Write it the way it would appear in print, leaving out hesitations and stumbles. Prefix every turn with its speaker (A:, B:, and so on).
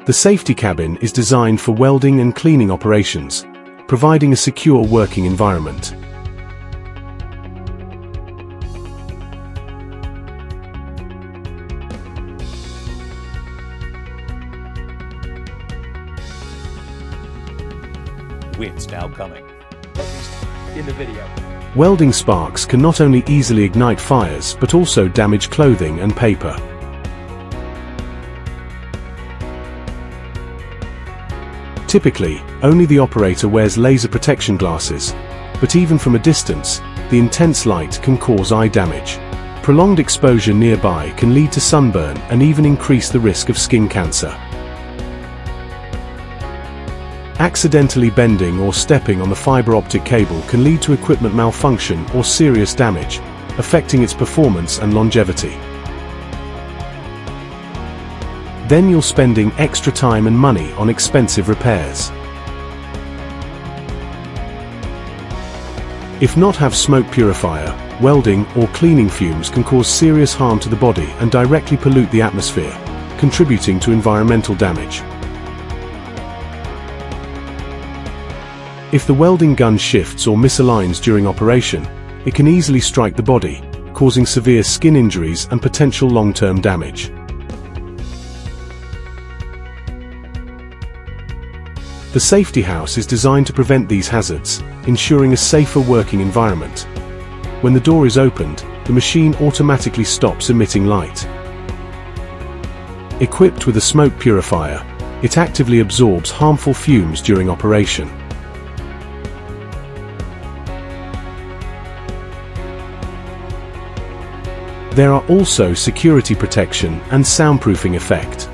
A: The safety cabin is designed for welding and cleaning operations, providing a secure working environment.
B: Wind's now coming, at least in the video.
A: Welding sparks can not only easily ignite fires but also damage clothing and paper. Typically, only the operator wears laser protection glasses, but even from a distance, the intense light can cause eye damage. Prolonged exposure nearby can lead to sunburn and even increase the risk of skin cancer. Accidentally bending or stepping on the fiber optic cable can lead to equipment malfunction or serious damage, affecting its performance and longevity. Then you're spending extra time and money on expensive repairs. If not have smoke purifier, welding or cleaning fumes can cause serious harm to the body and directly pollute the atmosphere, contributing to environmental damage. If the welding gun shifts or misaligns during operation, it can easily strike the body, causing severe skin injuries and potential long-term damage. The safety house is designed to prevent these hazards, ensuring a safer working environment. When the door is opened, the machine automatically stops emitting light. Equipped with a smoke purifier, it actively absorbs harmful fumes during operation. There are also security protection and soundproofing effect.